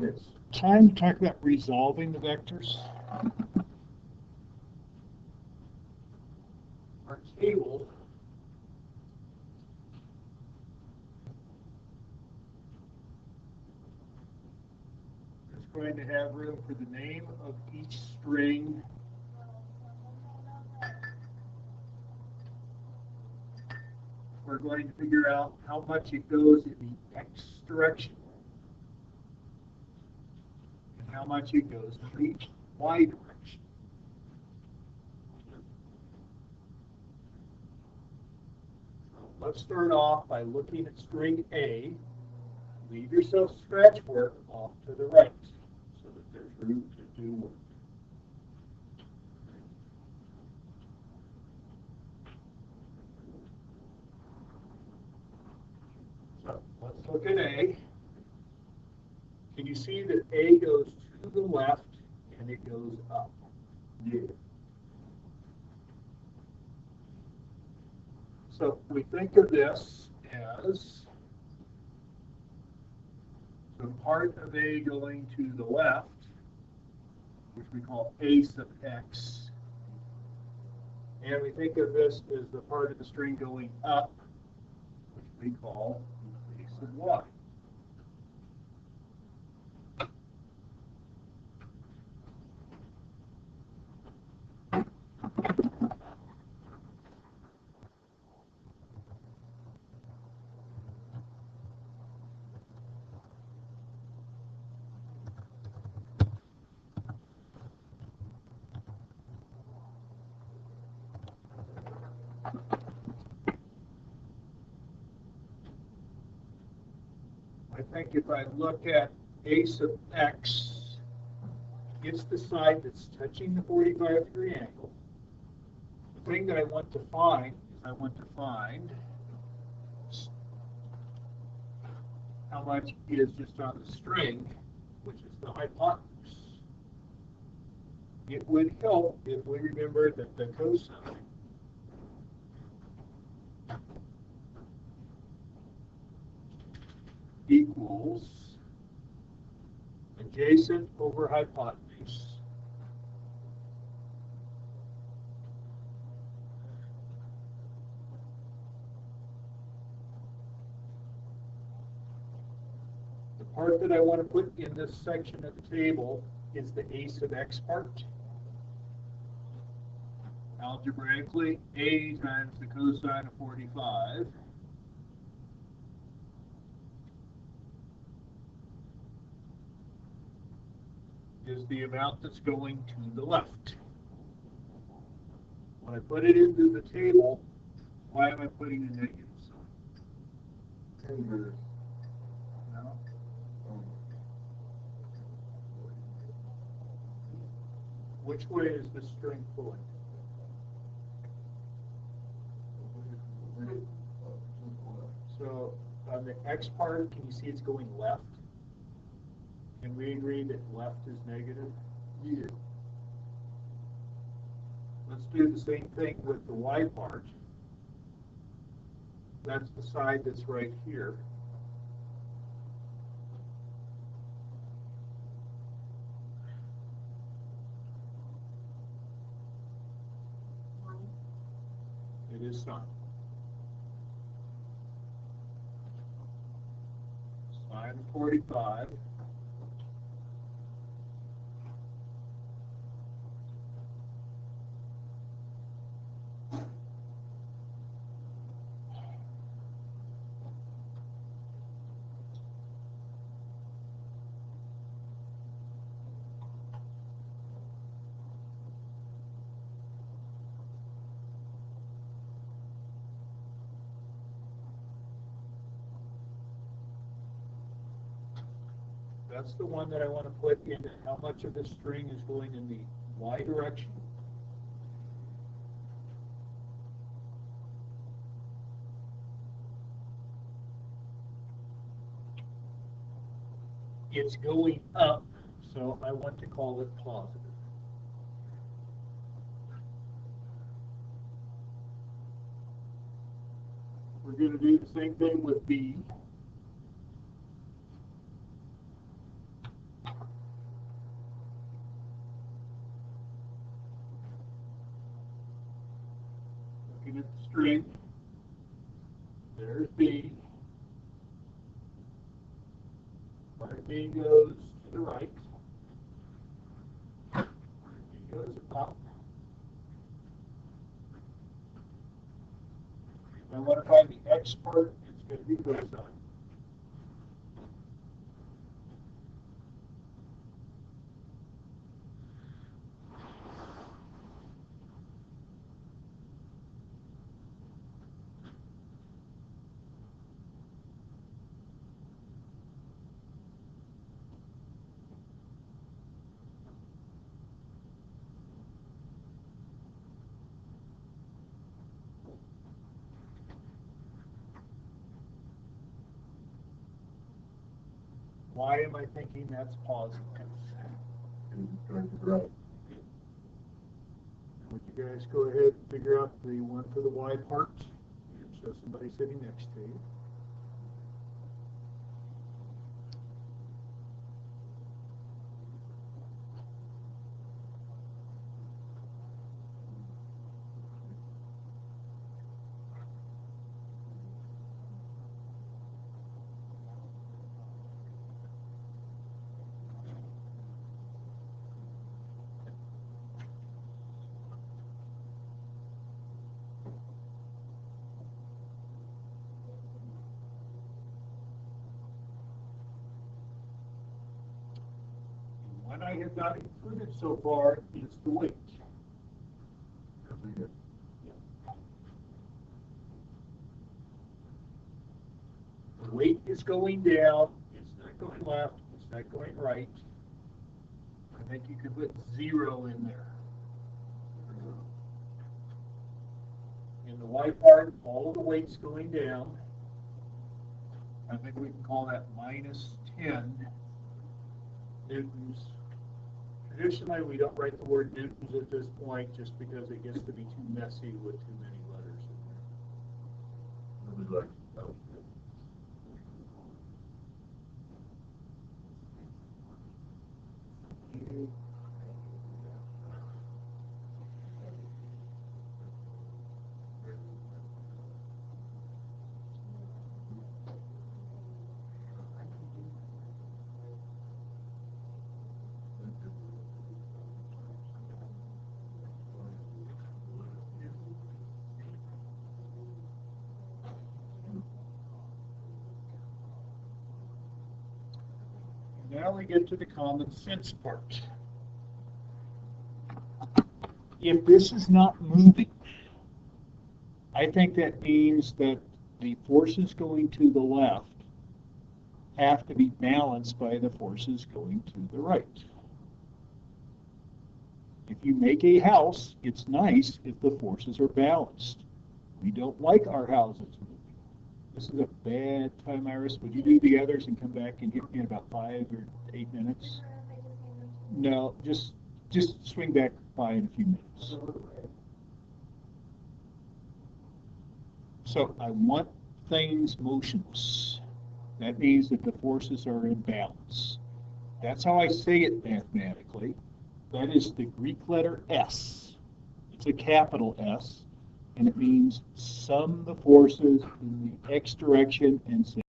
It's time to talk about resolving the vectors. Our table is going to have room for the name of each string we're going to figure out how much it goes in the x direction and how much it goes in the y direction. Let's start off by looking at string A. Leave yourself scratch work off to the right so that there's room to do work. So let's look at A. Can you see that A goes to the left and it goes up? Yeah. So we think of this as the part of A going to the left, which we call A sub x. And we think of this as the part of the string going up, which we call A sub y. I think if I look at A sub x, it's the side that's touching the 45-degree angle. The thing that I want to find is I want to find how much is just on the string, which is the hypotenuse. It would help if we remember that the cosine equals adjacent over hypotenuse the part that I want to put in this section of the table is the A sub x part. Algebraically, A times the cosine of 45 is the amount that's going to the left. When I put it into the table, why am I putting a negative sign? No? Which way is the string pulling? So on the x part, can you see it's going left? Can we agree that left is negative? Yeah. Let's do the same thing with the y part. That's the side that's right here. It is sine. Sine 45. That's the one that I want to put in how much of the string is going in the y direction. It's going up, so I want to call it positive. We're going to do the same thing with B. string. There's B. Part of B goes to the right. B goes up. I want to find the X part. It's going to be cosine. Why am I thinking that's positive? Right. Would you guys go ahead and figure out the one for the Y part? So somebody sitting next to you. What I have not included so far is the weight. The weight is going down. It's not going left. It's not going right. I think you could put 0 in there. In the Y part, all of the weight's going down. I think we can call that minus 10 newtons. Traditionally, we don't write the word newtons at this point just because it gets to be too messy with too many letters in there. Like, oh. Now we get to the common sense part. If this is not moving, I think that means that the forces going to the left have to be balanced by the forces going to the right. If you make a house, it's nice if the forces are balanced. We don't like our houses moving. This is a bad time, Iris. Would you do the others and come back and hit me in about 5 or 8 minutes? No, just swing back by in a few minutes. So I want things motionless. That means that the forces are in balance. That's how I say it mathematically. That is the Greek letter S. It's a capital S, and it means sum the forces in the X direction and say